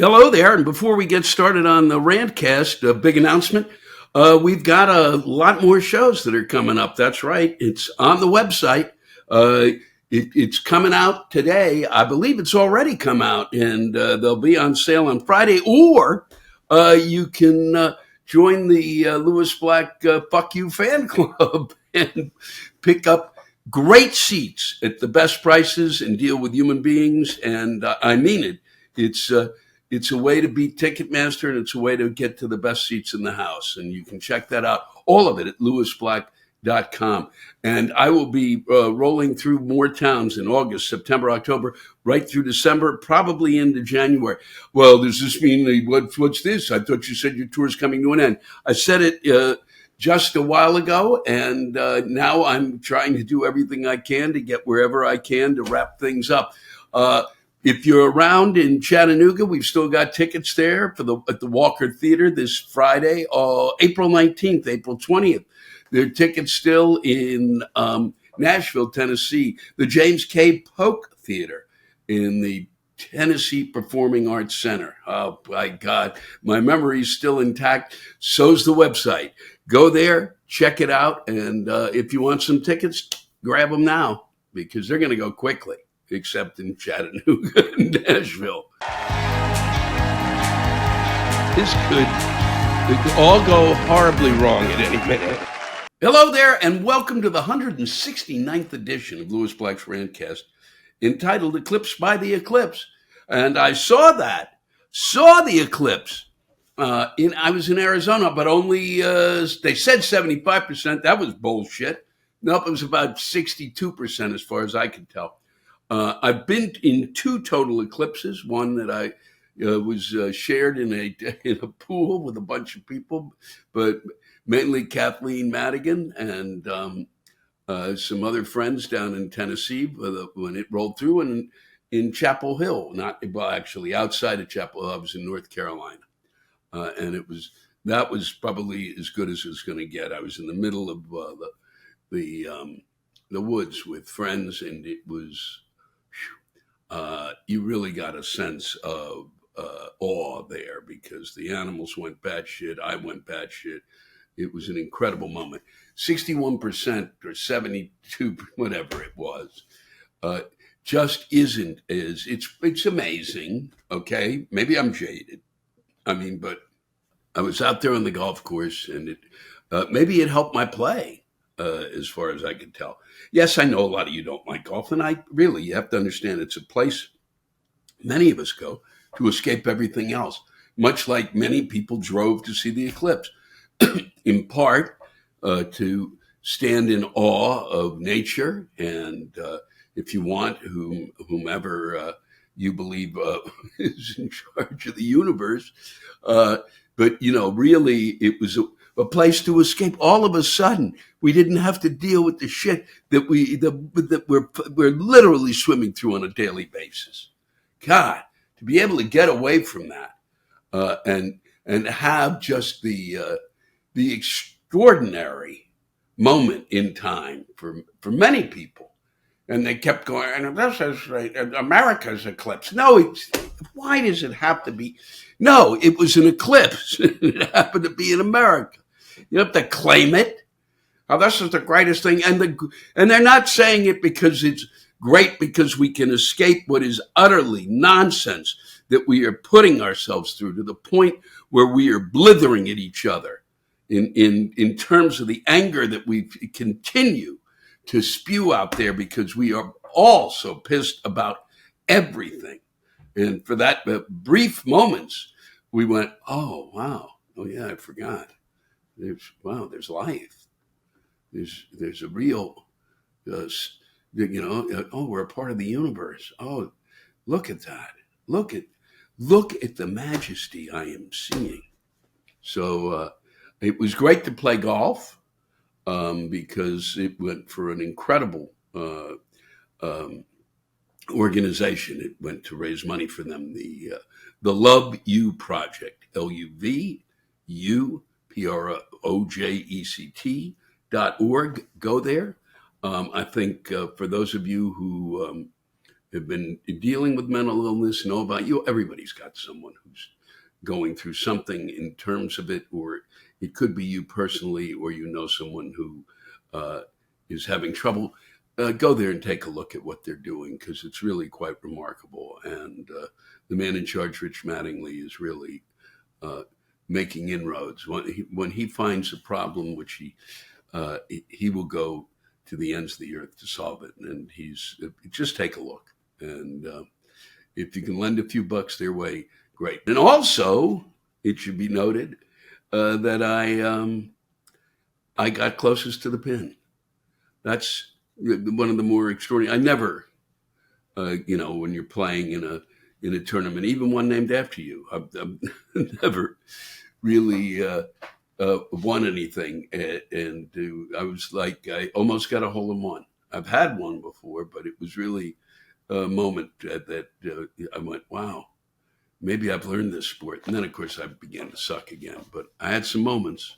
Hello there. And before we get started on the Rantcast, a big announcement. We've got a lot more shows that are coming up. That's right. It's on the website. It's coming out today. I believe it's already come out, and they'll be on sale on Friday. Or you can join the Lewis Black F.U.C.K.U fan club and pick up great seats at the best prices and deal with human beings. And I mean it. It's a way to beat Ticketmaster, and it's a way to get to the best seats in the house. And you can check that out, all of it at lewisblack.com. And I will be rolling through more towns in August, September, October, right through December, probably into January. Well, does this mean, what's this? I thought you said your tour is coming to an end. I said it just a while ago, and now I'm trying to do everything I can to get wherever I can to wrap things up. If you're around in Chattanooga, we've still got tickets there at the Walker Theater this Friday, April 19th, April 20th. There are tickets still in Nashville, Tennessee, the James K. Polk Theater in the Tennessee Performing Arts Center. Oh, my God, my memory is still intact. So's the website. Go there, check it out, and if you want some tickets, grab them now because they're going to go quickly. Except in Chattanooga and Nashville. This could all go horribly wrong at any minute. Hello there, and welcome to the 169th edition of Lewis Black's Rantcast, entitled Eclipsed by the Eclipse. And I saw the eclipse. I was in Arizona, but only, they said 75%. That was bullshit. Nope, it was about 62% as far as I could tell. I've been in two total eclipses, one that I was shared in a pool with a bunch of people, but mainly Kathleen Madigan and some other friends down in Tennessee when it rolled through, and in Chapel Hill, actually outside of Chapel Hill. I was in North Carolina, and that was probably as good as it's going to get. I was in the middle of the woods with friends, and it was. You really got a sense of awe there because the animals went batshit. I went batshit. It was an incredible moment. 61% or 72, whatever it was, just isn't as it's amazing. Okay, maybe I'm jaded. But I was out there on the golf course, and maybe it helped my play. As far as I can tell. Yes, I know a lot of you don't like golf, and you have to understand it's a place many of us go to escape everything else, much like many people drove to see the eclipse, in part to stand in awe of nature and, if you want, whomever you believe is in charge of the universe. But, really, it was a place to escape. All of a sudden, we didn't have to deal with the shit that we're literally swimming through on a daily basis. God, to be able to get away from that and have just the extraordinary moment in time for many people. And they kept going, and this is right, America's eclipse. No, why does it have to be? No, it was an eclipse. It happened to be in America. You have to claim it. Oh, this is the greatest thing. And they're not saying it because it's great because we can escape what is utterly nonsense that we are putting ourselves through to the point where we are blithering at each other in terms of the anger that we continue to spew out there because we are all so pissed about everything. And for that brief moments, we went, oh, wow. Oh, yeah, I forgot. There's life. There's a real, we're a part of the universe. Oh, look at that. Look at the majesty I am seeing. So it was great to play golf because it went for an incredible organization. It went to raise money for them. The Love You Project, LUVU. PROJECT.org. Go there. I think for those of you who have been dealing with mental illness know about you. Everybody's got someone who's going through something in terms of it, or it could be you personally, or someone who is having trouble. Go there and take a look at what they're doing, because it's really quite remarkable. And the man in charge, Rich Mattingly, is really making inroads. When he finds a problem, which he will go to the ends of the earth to solve it. And just take a look. And if you can lend a few bucks their way, great. And also, it should be noted that I got closest to the pin. That's one of the more extraordinary. I never, when you're playing in a tournament, even one named after you, I've never really won anything. And I was like, I almost got a hole in one. I've had one before, but it was really a moment that I went, wow, maybe I've learned this sport. And then, of course, I began to suck again. But I had some moments,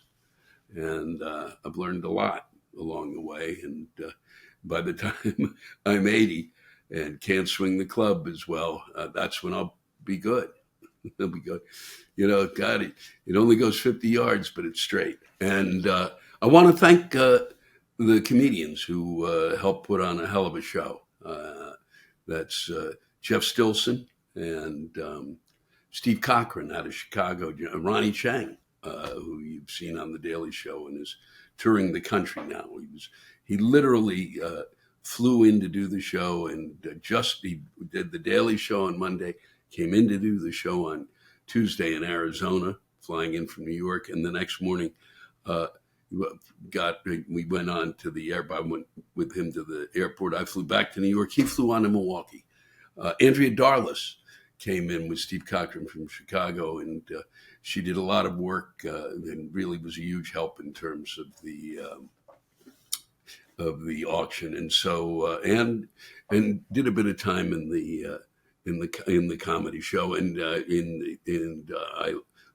and I've learned a lot along the way. And by the time I'm 80 and can't swing the club as well, that's when I'll be good. It'll be good. God, it only goes 50 yards, but it's straight. And I want to thank the comedians who helped put on a hell of a show. That's Jeff Stilson and Steve Cochran out of Chicago, Ronnie Chang, who you've seen on The Daily Show and is touring the country now. He literally flew in to do the show, and he did The Daily Show on Monday, came in to do the show on Tuesday in Arizona, flying in from New York, and the next morning we went on to the airport. I went with him to the airport. I flew back to New York. He flew on to Milwaukee. Andrea Darless came in with Steve Cochran from Chicago, and she did a lot of work and really was a huge help in terms of the auction. And so and did a bit of time in the comedy show, and I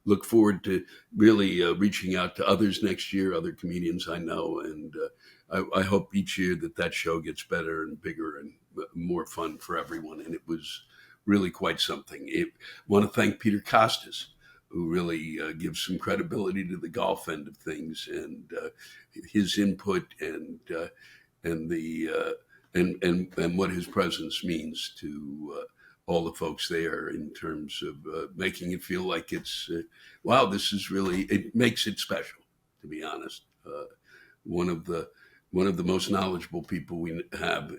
look forward to really reaching out to others next year, other comedians I know, and I hope each year that show gets better and bigger and more fun for everyone. And it was really quite something. I want to thank Peter Costas, who really gives some credibility to the golf end of things, and his input and what his presence means to all the folks there in terms of making it feel like it's, wow, this is really, it makes it special, to be honest. One of the most knowledgeable people we have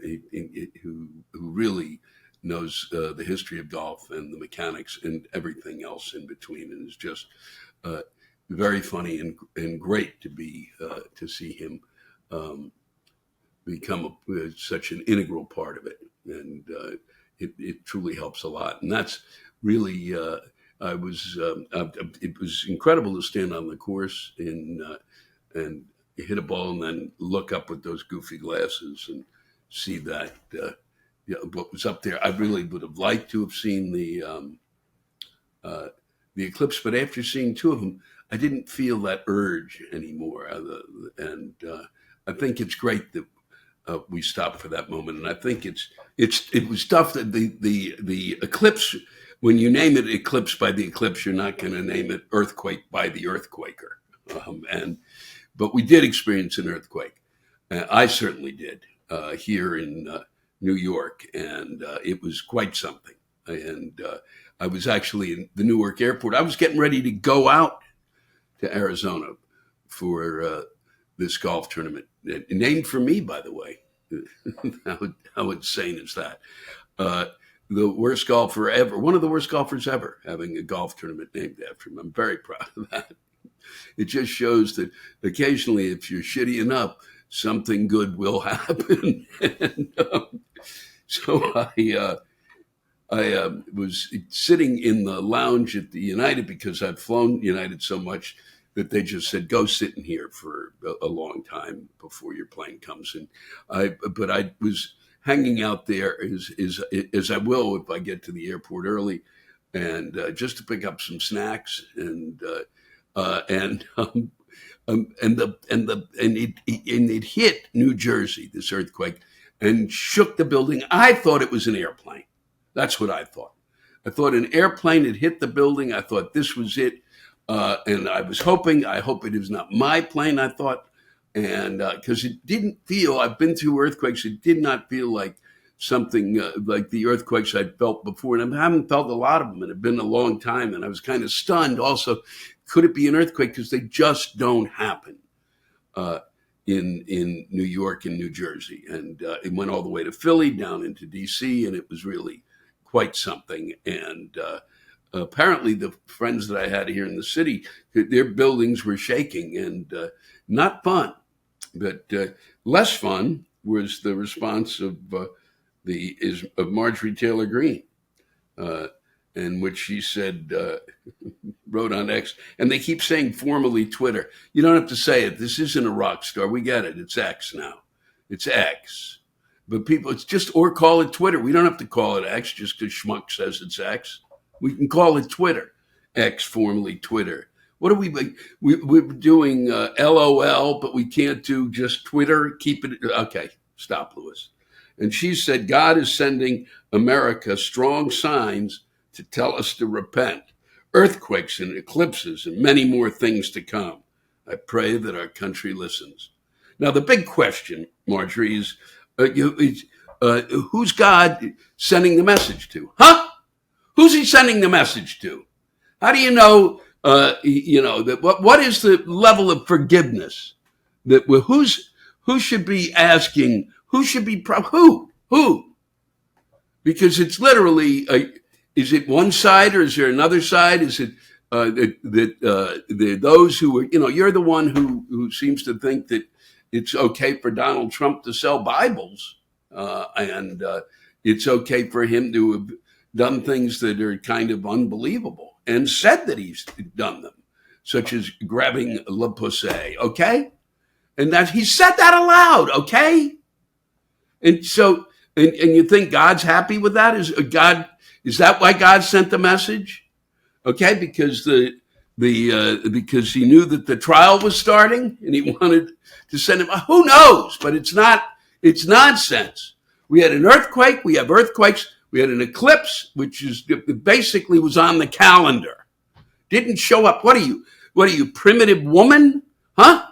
who really knows the history of golf and the mechanics and everything else in between, and is just very funny and great to see him become such an integral part of it. And it truly helps a lot. And that's really, it was incredible to stand on the course and hit a ball and then look up with those goofy glasses and see that, what was up there. I really would have liked to have seen the Eclipse, but after seeing two of them, I didn't feel that urge anymore. And I think it's great that we stopped for that moment. And I think it was tough that the eclipse, when you name it Eclipse by the Eclipse, you're not going to name it Earthquake by the Earthquaker. But we did experience an earthquake. I certainly did here in New York, and it was quite something. And I was actually in the Newark airport. I was getting ready to go out to Arizona for this golf tournament, named for me, by the way. How insane is that? The worst golfer ever, one of the worst golfers ever, having a golf tournament named after him. I'm very proud of that. It just shows that occasionally, if you're shitty enough, something good will happen. And so I was sitting in the lounge at the United, because I've flown United so much that they just said, go sit in here for a long time before your plane comes. And but I was hanging out there as I will if I get to the airport early, and just to pick up some snacks and it hit New Jersey, this earthquake, and shook the building. I thought it was an airplane. That's what I thought. I thought an airplane had hit the building. I thought this was it. And I was hoping, I hope it is not my plane, I thought. And because it didn't feel, I've been through earthquakes, it did not feel like something like the earthquakes I'd felt before. And I haven't felt a lot of them. And it's been a long time. And I was kind of stunned also. Could it be an earthquake? Because they just don't happen in New York and New Jersey. And it went all the way to Philly, down into D.C., and it was really quite something. And apparently the friends that I had here in the city, their buildings were shaking, and not fun. But less fun was the response of Marjorie Taylor Greene, in which she said, wrote on X, and they keep saying formerly Twitter. You don't have to say it. This isn't a rock star. We get it. It's X now. It's X. But people, it's just, or call it Twitter. We don't have to call it X just because Schmuck says it's X. We can call it Twitter. X, formerly Twitter. What are we're doing LOL, but we can't do just Twitter. Keep it. Okay, stop, Lewis. And she said, God is sending America strong signs to tell us to repent. Earthquakes and eclipses and many more things to come. I pray that our country listens. Now, the big question, Marjorie, is who's God sending the message to? Huh? Who's he sending the message to? How do you know, that what is the level of forgiveness? That who should be asking, who should be, who? Because it's literally, is it one side or is there another side? Is it those who are, you're the one who seems to think that it's okay for Donald Trump to sell Bibles, and it's okay for him to have done things that are kind of unbelievable and said that he's done them, such as grabbing Le Poussey, okay? And that he said that aloud, okay? And so, and you think God's happy with that? Is that why God sent the message? Okay, because because he knew that the trial was starting and he wanted to send him. Who knows? But it's nonsense. We had an earthquake. We have earthquakes. We had an eclipse, which is basically was on the calendar. Didn't show up. What are you, primitive woman? Huh?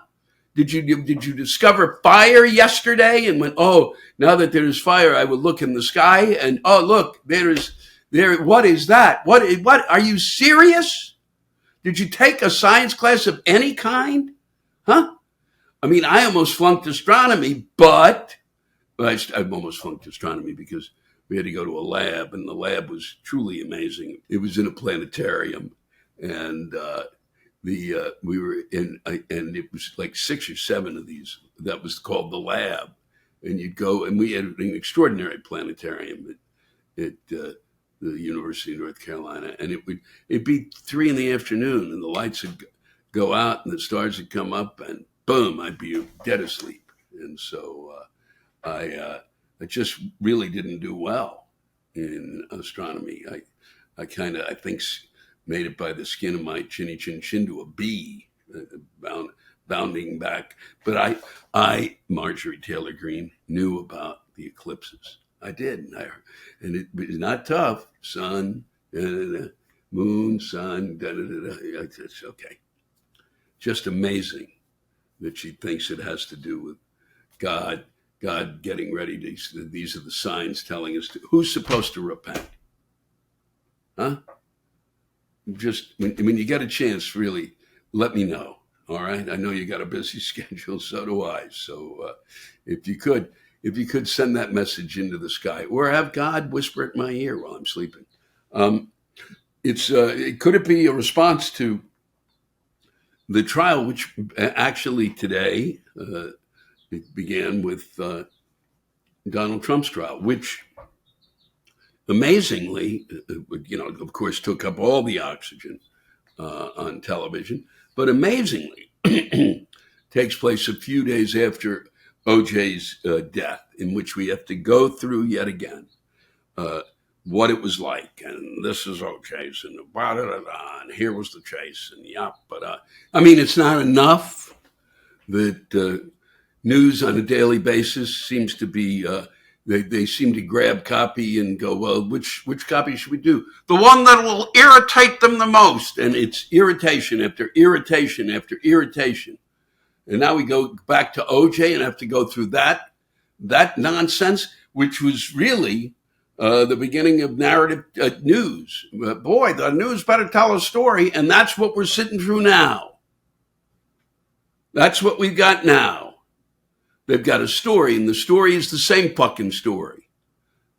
Did you discover fire yesterday and went, oh, now that there's fire, I will look in the sky and, oh, look, what is that? What, are you serious? Did you take a science class of any kind? Huh? I mean, I almost flunked astronomy, but I almost flunked astronomy because we had to go to a lab, and the lab was truly amazing. It was in a planetarium, and we were in, and it was like 6 or 7 of these. That was called the lab, and you'd go, and we had an extraordinary planetarium at the University of North Carolina, and it'd be 3 p.m, and the lights would go out, and the stars would come up, and boom, I'd be dead asleep. And so I just really didn't do well in astronomy. I think made it by the skin of my chinny chin chin to a bee, bounding back. But I, Marjorie Taylor Greene, knew about the eclipses. I did, and it was not tough. Sun, moon, sun, it's okay. Just amazing that she thinks it has to do with God getting ready to. These are the signs telling us who's supposed to repent, huh? Just when you get a chance, really, let me know. All right, I know you got a busy schedule, so do I. So if you could send that message into the sky, or have God whisper it in my ear while I'm sleeping. Could it be a response to the trial, which actually today it began with Donald Trump's trial, which amazingly, of course, took up all the oxygen on television, but amazingly takes place a few days after OJ's death, in which we have to go through yet again what it was like. And this is OJ's, and and here was the chase, and but I mean, it's not enough that news on a daily basis seems to be they seem to grab copy and go, well, which copy should we do? The one that will irritate them the most. And it's irritation after irritation after irritation. And now we go back to OJ and have to go through that nonsense, which was really the beginning of narrative news. Boy, the news better tell a story, and that's what we're sitting through now. That's what we've got now. They've got a story, and the story is the same fucking story.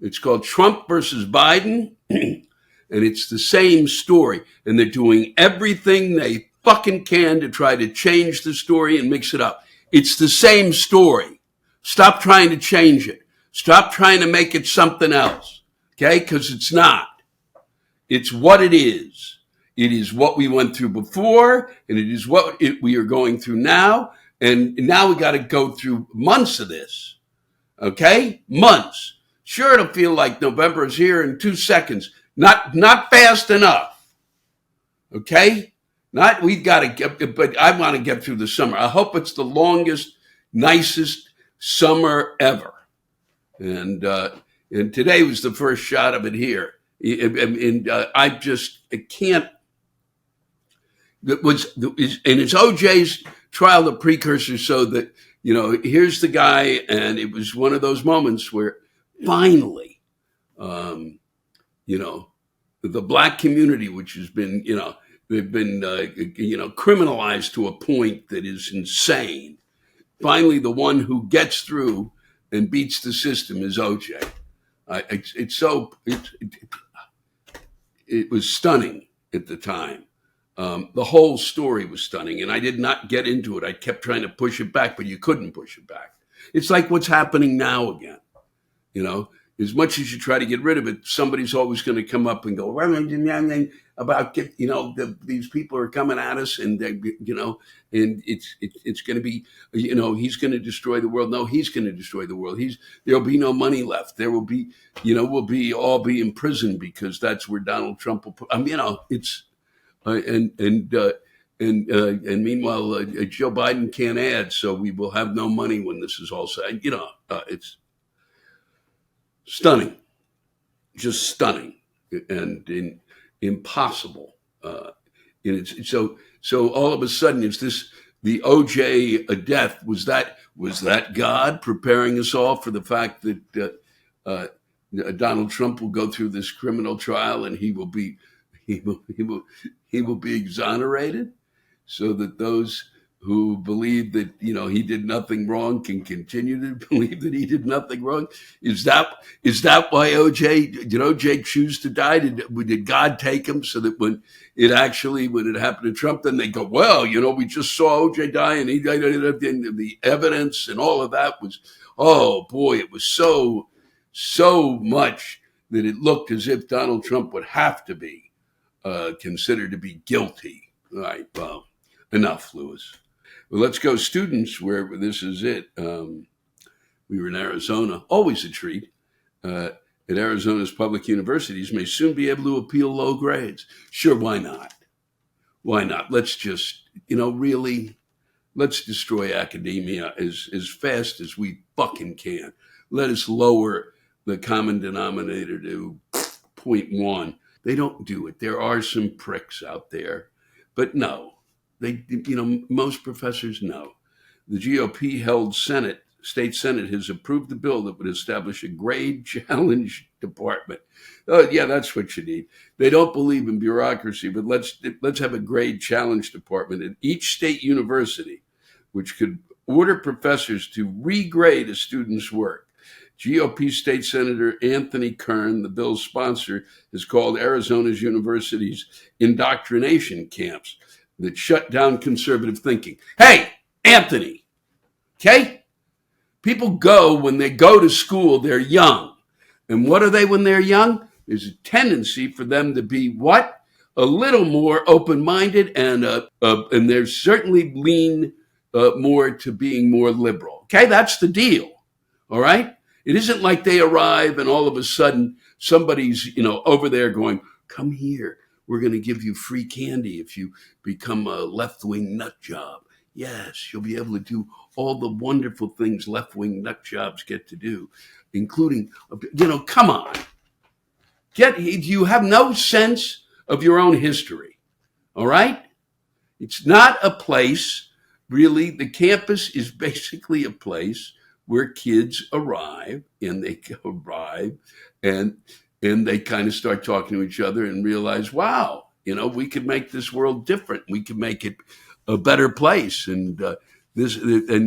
It's called Trump versus Biden, and it's the same story. And they're doing everything they fucking can to try to change the story and mix it up. It's the same story. Stop trying to change it. Stop trying to make it something else, okay? Because it's not. It's what it is. It is what we went through before, and it is what we are going through now. And now we got to go through months of this, okay? Months. Sure, it'll feel like November is here in 2 seconds. Not fast enough, okay? We got to get, but I want to get through the summer. I hope it's the longest, nicest summer ever. And today was the first shot of it here. And I can't. And it's OJ's trial, the precursor, so that, here's the guy. And it was one of those moments where finally, the black community, which has been, they've been, criminalized to a point that is insane. Finally, the one who gets through and beats the system is OJ. It was stunning at the time. The whole story was stunning, and I did not get into it. I kept trying to push it back, but you couldn't push it back. It's like what's happening now again. As much as you try to get rid of it, somebody's always going to come up and go, about, these people are coming at us, and and it's going to be, he's going to destroy the world. No, he's going to destroy the world. There'll be no money left. There will be, we'll all be in prison because that's where Donald Trump will put. It's and meanwhile, Joe Biden can't add, so we will have no money when this is all said. It's stunning, just stunning, and impossible. So all of a sudden, it's this, the OJ death. Was that God preparing us all for the fact that Donald Trump will go through this criminal trial and he will be exonerated, so that those who believe that, he did nothing wrong can continue to believe that he did nothing wrong? Is that why OJ, did OJ choose to die? Did God take him so that when it happened to Trump, then they go, well, we just saw OJ die and he died, and the evidence and all of that was, oh boy, it was so much that it looked as if Donald Trump would have to be considered to be guilty. All right, well, enough, Lewis. Well, let's go students, where this is it. We were in Arizona, always a treat. At Arizona's public universities may soon be able to appeal low grades. Sure, why not? Why not? Let's just, really, let's destroy academia as fast as we fucking can. Let us lower the common denominator to 0.1. They don't do it. There are some pricks out there, but no. Most professors know. The GOP-held state Senate has approved the bill that would establish a grade challenge department. Oh, yeah, that's what you need. They don't believe in bureaucracy, but let's have a grade challenge department at each state university, which could order professors to regrade a student's work. GOP State Senator Anthony Kern, the bill's sponsor, has called Arizona's universities indoctrination camps that shut down conservative thinking. Hey, Anthony, okay? People when they go to school, they're young. And what are they when they're young? There's a tendency for them to be what? A little more open-minded, and they're certainly lean more to being more liberal. Okay, that's the deal, all right? It isn't like they arrive and all of a sudden somebody's, over there going, come here. We're going to give you free candy if you become a left-wing nut job. Yes, you'll be able to do all the wonderful things left-wing nut jobs get to do. including, come on. You have no sense of your own history, all right? It's not a place, really. The campus is basically a place where kids arrive, and they they kind of start talking to each other and realize, wow, we could make this world different. We could make it a better place. And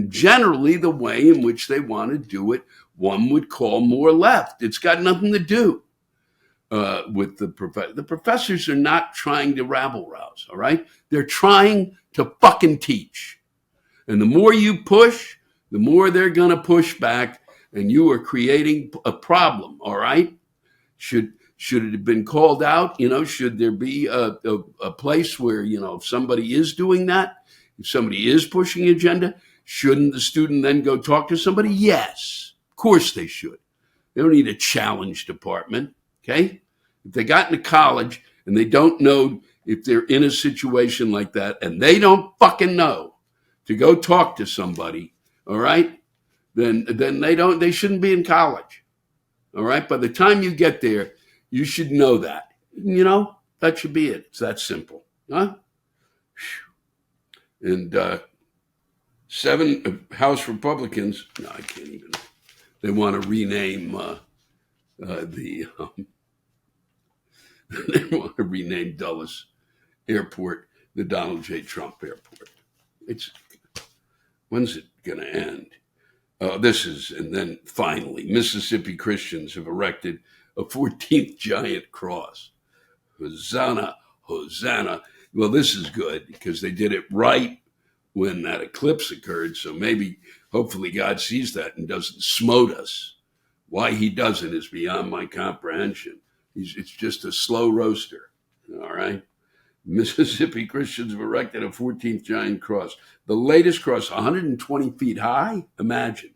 generally the way in which they want to do it, one would call more left. It's got nothing to do with the professors. The professors are not trying to rabble-rouse, all right? They're trying to fucking teach. And the more you push, the more they're going to push back, and you are creating a problem, all right? Should it have been called out? Should there be a place where, if somebody is doing that, if somebody is pushing agenda, shouldn't the student then go talk to somebody? Yes, of course they should. They don't need a challenge department, okay? If they got into college and they don't know if they're in a situation like that, and they don't fucking know to go talk to somebody, all right, then they shouldn't be in college, all right? By the time you get there, you should know that. That should be it. It's that simple, huh? And 7 House Republicans, no, I can't even. They want to rename they want to rename Dulles Airport the Donald J. Trump Airport. When's it going to end? And then finally, Mississippi Christians have erected a 14th giant cross. Hosanna, Hosanna. Well, this is good because they did it right when that eclipse occurred. So hopefully God sees that and doesn't smote us. Why he doesn't is beyond my comprehension. It's just a slow roaster. All right. Mississippi Christians have erected a 14th giant cross. The latest cross, 120 feet high, imagine,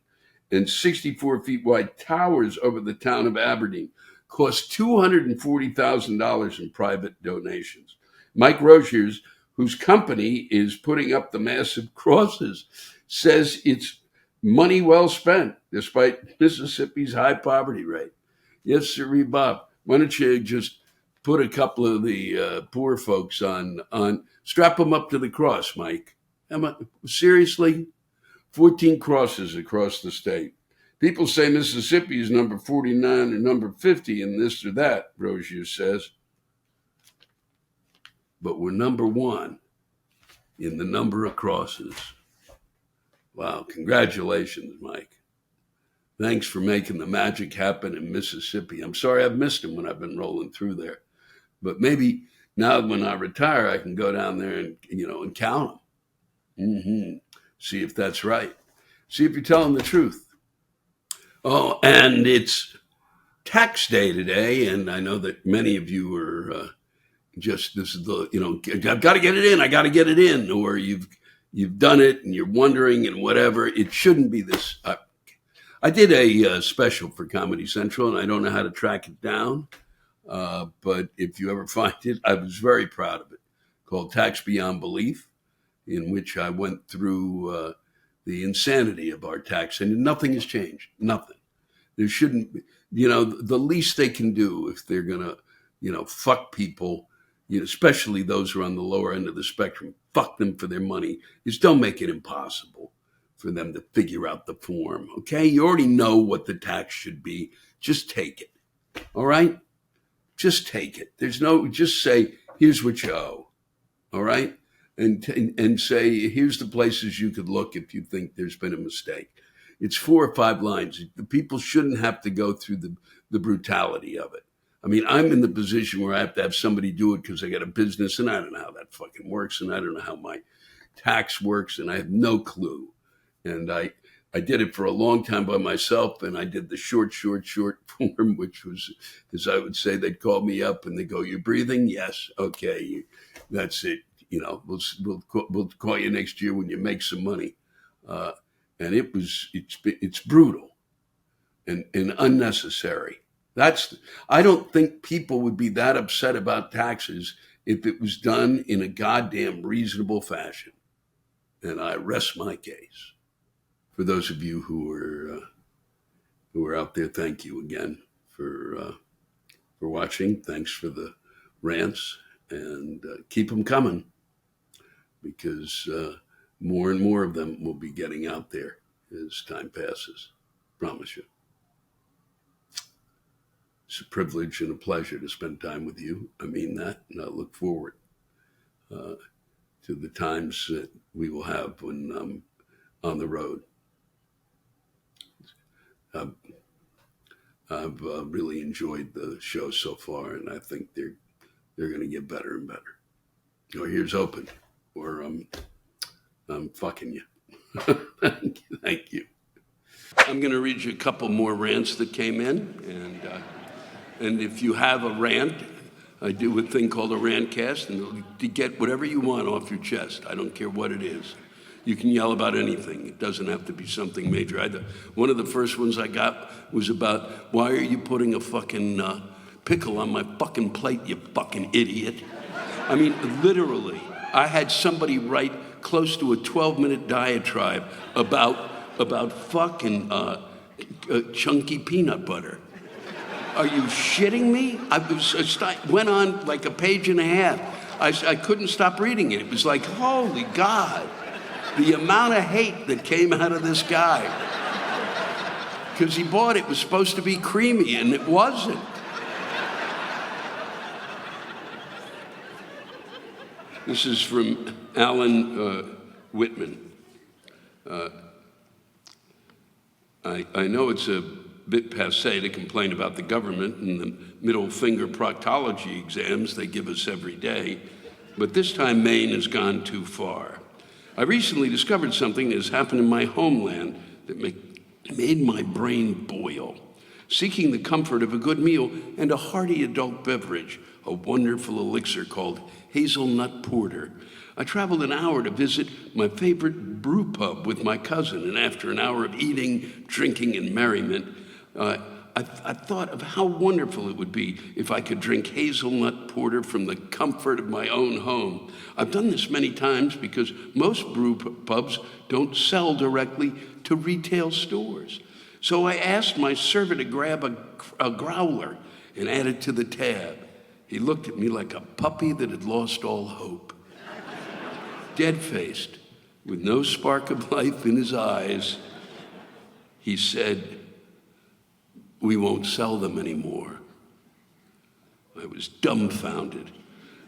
and 64 feet wide, towers over the town of Aberdeen, cost $240,000 in private donations. Mike Roziers, whose company is putting up the massive crosses, says it's money well spent, despite Mississippi's high poverty rate. Yes, sir, Bob. Why don't you just put a couple of the poor folks on, strap them up to the cross, Mike? Seriously? 14 crosses across the state. People say Mississippi is number 49 or number 50 in this or that, Rozier says. But we're number 1 in the number of crosses. Wow, congratulations, Mike. Thanks for making the magic happen in Mississippi. I'm sorry I've missed him when I've been rolling through there. But maybe now when I retire, I can go down there and, and count them. See if that's right. See if you're telling the truth. Oh, and it's tax day today. And I know that many of you are this is the, I've got to get it in. I got to get it in. Or you've done it and you're wondering and whatever. It shouldn't be this. I did a special for Comedy Central, and I don't know how to track it down. But if you ever find it, I was very proud of it, called Tax Beyond Belief, in which I went through the insanity of our tax, and nothing has changed. Nothing. There shouldn't be, the least they can do if they're going to, fuck people, especially those who are on the lower end of the spectrum, fuck them for their money, is don't make it impossible for them to figure out the form. Okay. You already know what the tax should be. Just take it. All right. Just take it. Just say, here's what you owe. All right. And say, here's the places you could look if you think there's been a mistake. It's 4 or 5 lines. The people shouldn't have to go through the brutality of it. I mean, I'm in the position where I have to have somebody do it because I got a business and I don't know how that fucking works. And I don't know how my tax works. And I have no clue. And I did it for a long time by myself, and I did the short form, which was, as I would say, they'd call me up and they go, "You breathing?" "Yes." "Okay, that's it. We'll call you next year when you make some money." And it's brutal and unnecessary. I don't think people would be that upset about taxes if it was done in a goddamn reasonable fashion. And I rest my case. For those of you who are who are out there, thank you again for watching. Thanks for the rants, and keep them coming, because more and more of them will be getting out there as time passes. Promise you. It's a privilege and a pleasure to spend time with you. I mean that, and I look forward to the times that we will have when I'm on the road. I've really enjoyed the show so far, and I think they're going to get better and better. Oh, here's hoping, or I'm fucking you. Thank you. I'm going to read you a couple more rants that came in, and if you have a rant, I do a thing called a Rantcast, and to get whatever you want off your chest. I don't care what it is. You can yell about anything. It doesn't have to be something major. One of the first ones I got was about, why are you putting a fucking pickle on my fucking plate, you fucking idiot? I mean, literally, I had somebody write close to a 12-minute diatribe about fucking chunky peanut butter. Are you shitting me? I went on like a page and a half. I couldn't stop reading it. It was like, holy God, the amount of hate that came out of this guy. Because he bought it was supposed to be creamy, and it wasn't. This is from Alan Whitman. I know it's a bit passé to complain about the government and the middle finger proctology exams they give us every day, but this time Maine has gone too far. I recently discovered something that has happened in my homeland that made my brain boil. Seeking the comfort of a good meal and a hearty adult beverage, a wonderful elixir called hazelnut porter, I traveled an hour to visit my favorite brew pub with my cousin, and after an hour of eating, drinking, and merriment, I thought of how wonderful it would be if I could drink hazelnut porter from the comfort of my own home. I've done this many times because most brew pubs don't sell directly to retail stores. So I asked my server to grab a growler and add it to the tab. He looked at me like a puppy that had lost all hope. Dead-faced, with no spark of life in his eyes, he said, "We won't sell them anymore." I was dumbfounded.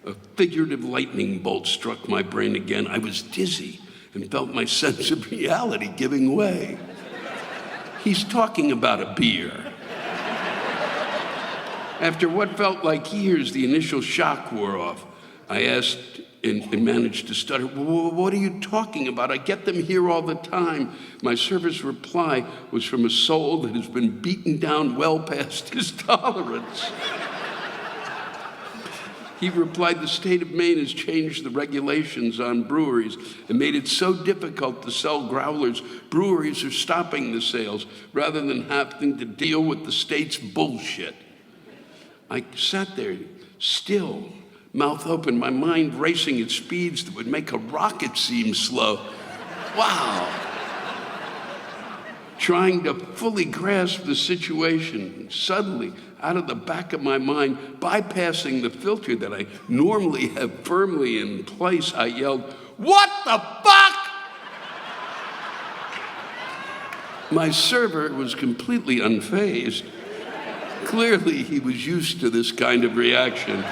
A figurative lightning bolt struck my brain again. I was dizzy and felt my sense of reality giving way. He's talking about a beer. After what felt like years, the initial shock wore off. I asked and managed to stutter, "What are you talking about? I get them here all the time." My server's reply was from a soul that has been beaten down well past his tolerance. He replied, "The state of Maine has changed the regulations on breweries and made it so difficult to sell growlers, breweries are stopping the sales rather than having to deal with the state's bullshit." I sat there still, mouth open, my mind racing at speeds that would make a rocket seem slow. Wow. Trying to fully grasp the situation. Suddenly, out of the back of my mind, bypassing the filter that I normally have firmly in place, I yelled, "What the fuck?" My server was completely unfazed. Clearly, he was used to this kind of reaction.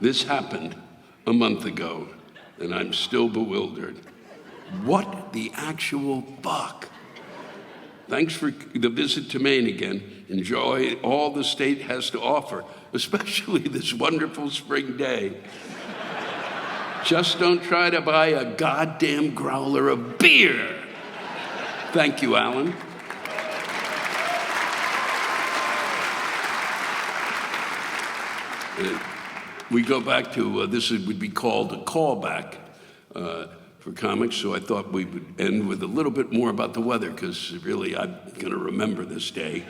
This happened a month ago, and I'm still bewildered. What the actual fuck? Thanks for the visit to Maine again. Enjoy all the state has to offer, especially this wonderful spring day. Just don't try to buy a goddamn growler of beer. Thank you, Alan. We go back to, this would be called a callback for comics, so I thought we would end with a little bit more about the weather, because really I'm going to remember this day.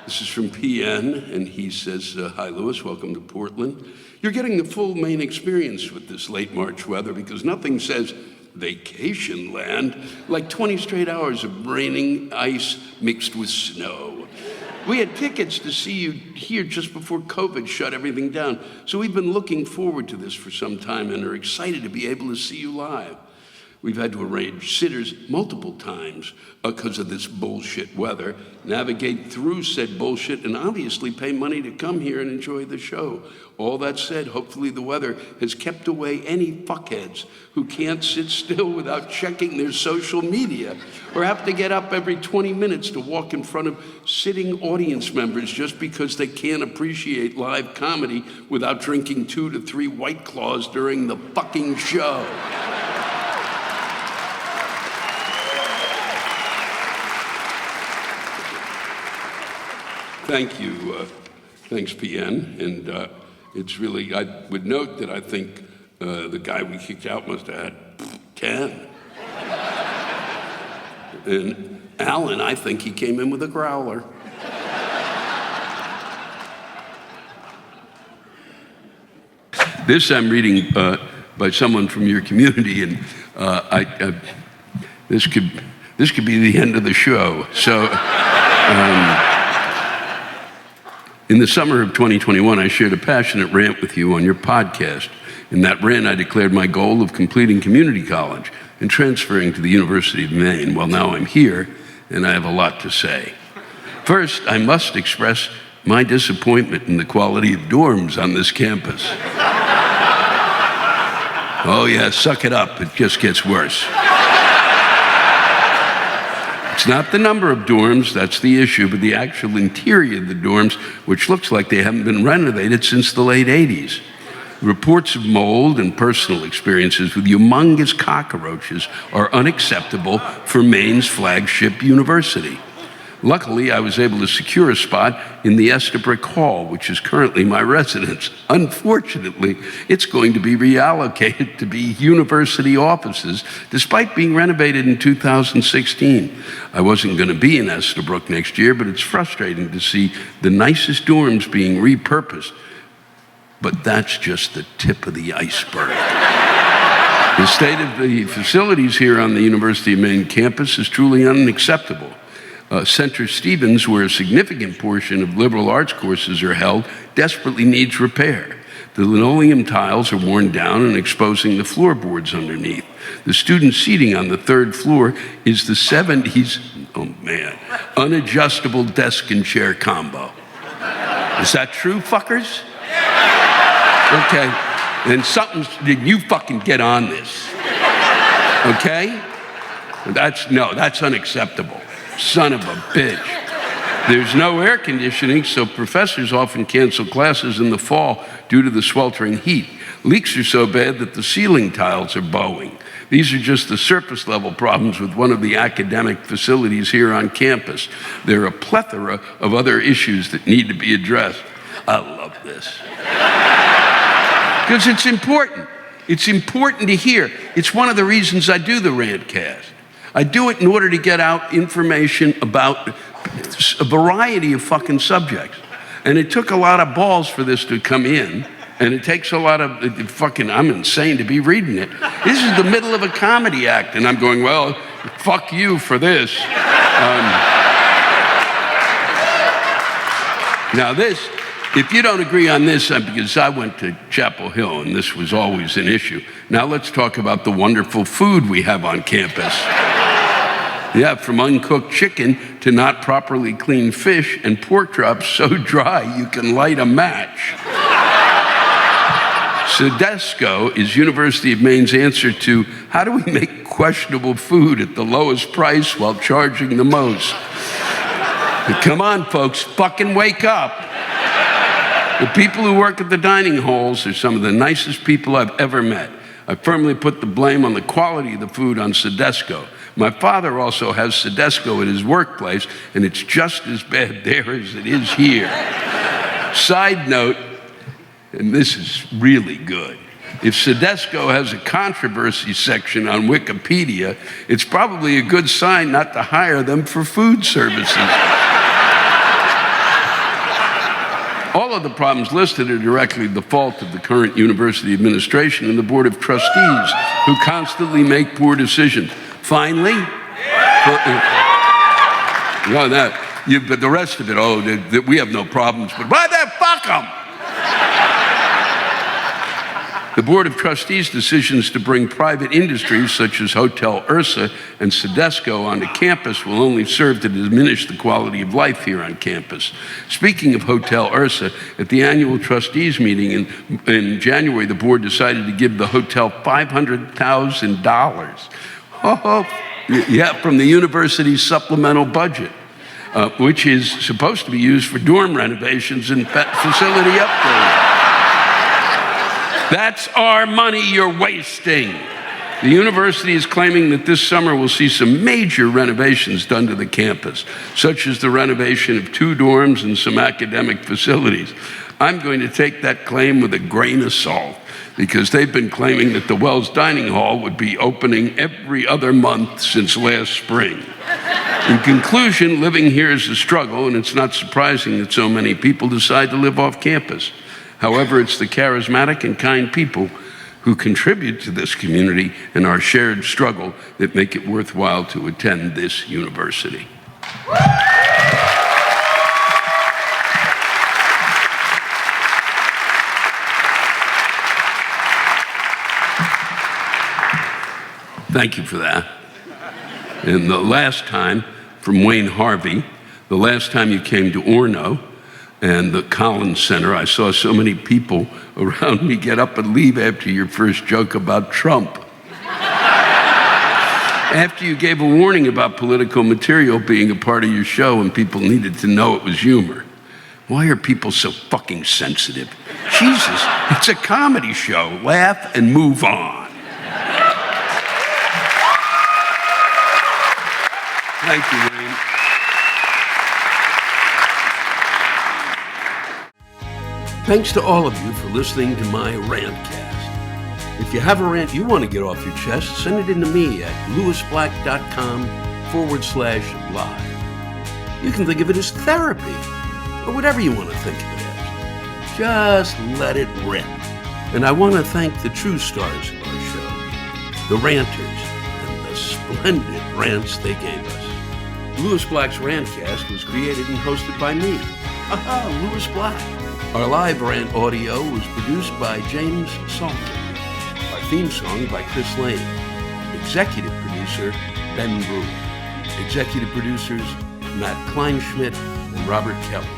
This is from PN, and he says, "Hi, Lewis, welcome to Portland. You're getting the full Maine experience with this late March weather, because nothing says vacation land, like 20 straight hours of raining ice mixed with snow. We had tickets to see you here just before COVID shut everything down, so we've been looking forward to this for some time and are excited to be able to see you live. We've had to arrange sitters multiple times because of this bullshit weather, navigate through said bullshit, and obviously pay money to come here and enjoy the show. All that said, hopefully the weather has kept away any fuckheads who can't sit still without checking their social media or have to get up every 20 minutes to walk in front of sitting audience members just because they can't appreciate live comedy without drinking 2 to 3 White Claws during the fucking show. Thank you. Thanks, PN. And it's really, I would note that I think the guy we kicked out must have had 10. And Alan, I think he came in with a growler. This I'm reading by someone from your community, and this could be the end of the show. So. In the summer of 2021, I shared a passionate rant with you on your podcast. In that rant, I declared my goal of completing community college and transferring to the University of Maine. Well, now I'm here, and I have a lot to say. First, I must express my disappointment in the quality of dorms on this campus. Oh yeah, suck it up, it just gets worse. It's not the number of dorms that's the issue, but the actual interior of the dorms, which looks like they haven't been renovated since the late 80s. Reports of mold and personal experiences with humongous cockroaches are unacceptable for Maine's flagship university. Luckily, I was able to secure a spot in the Estabrook Hall, which is currently my residence. Unfortunately, it's going to be reallocated to be university offices, despite being renovated in 2016. I wasn't going to be in Estabrook next year, but it's frustrating to see the nicest dorms being repurposed. But that's just the tip of the iceberg. The state of the facilities here on the University of Maine campus is truly unacceptable. Center Stevens, where a significant portion of liberal arts courses are held, desperately needs repair. The linoleum tiles are worn down and exposing the floorboards underneath. The student seating on the 3rd floor is the 70s, unadjustable desk and chair combo. Is that true, fuckers? Okay, then you fucking get on this. Okay? That's unacceptable. Son of a bitch. There's no air conditioning, so professors often cancel classes in the fall due to the sweltering heat. Leaks are so bad that the ceiling tiles are bowing. These are just the surface level problems with one of the academic facilities here on campus. There are a plethora of other issues that need to be addressed. I love this. Because it's important. It's important to hear. It's one of the reasons I do the Rantcast. I do it in order to get out information about a variety of fucking subjects. And it took a lot of balls for this to come in, and it takes a lot of I'm insane to be reading it. This is the middle of a comedy act, and I'm going, well, fuck you for this. Now this, if you don't agree on this, because I went to Chapel Hill, and this was always an issue. Now let's talk about the wonderful food we have on campus. Yeah, from uncooked chicken to not properly cleaned fish and pork chops so dry you can light a match. Sedesco is University of Maine's answer to how do we make questionable food at the lowest price while charging the most? But come on, folks, fucking wake up. The people who work at the dining halls are some of the nicest people I've ever met. I firmly put the blame on the quality of the food on Sedesco. My father also has Sedesco at his workplace, and it's just as bad there as it is here. Side note, and this is really good, if Sedesco has a controversy section on Wikipedia, it's probably a good sign not to hire them for food services. All of the problems listed are directly the fault of the current university administration and the board of trustees, who constantly make poor decisions. Finally, but the rest of it, we have no problems, but why the fuck them? The Board of Trustees' decisions to bring private industries such as Hotel Ursa and Sedesco onto campus will only serve to diminish the quality of life here on campus. Speaking of Hotel Ursa, at the annual trustees meeting in January, the board decided to give the hotel $500,000. From the university's supplemental budget, which is supposed to be used for dorm renovations and facility upgrades. That's our money you're wasting. The university is claiming that this summer we'll see some major renovations done to the campus, such as the renovation of 2 dorms and some academic facilities. I'm going to take that claim with a grain of salt, because they've been claiming that the Wells Dining Hall would be opening every other month since last spring. In conclusion, living here is a struggle, and it's not surprising that so many people decide to live off campus. However, it's the charismatic and kind people who contribute to this community and our shared struggle that make it worthwhile to attend this university. Thank you for that. And the last time, from Wayne Harvey, the last time you came to Orono and the Collins Center, I saw so many people around me get up and leave after your first joke about Trump. After you gave a warning about political material being a part of your show and people needed to know it was humor. Why are people so fucking sensitive? Jesus, it's a comedy show. Laugh and move on. Thank you, Wayne. Thanks to all of you for listening to my Rantcast. If you have a rant you want to get off your chest, send it in to me at lewisblack.com/live. You can think of it as therapy, or whatever you want to think of it as. Just let it rip. And I want to thank the true stars of our show, the ranters, and the splendid rants they gave us. Lewis Black's Rantcast was created and hosted by me, Lewis Black. Our live rant audio was produced by James Salter. Our theme song by Chris Lane. Executive producer, Ben Brewer. Executive producers, Matt Kleinschmidt and Robert Kelly.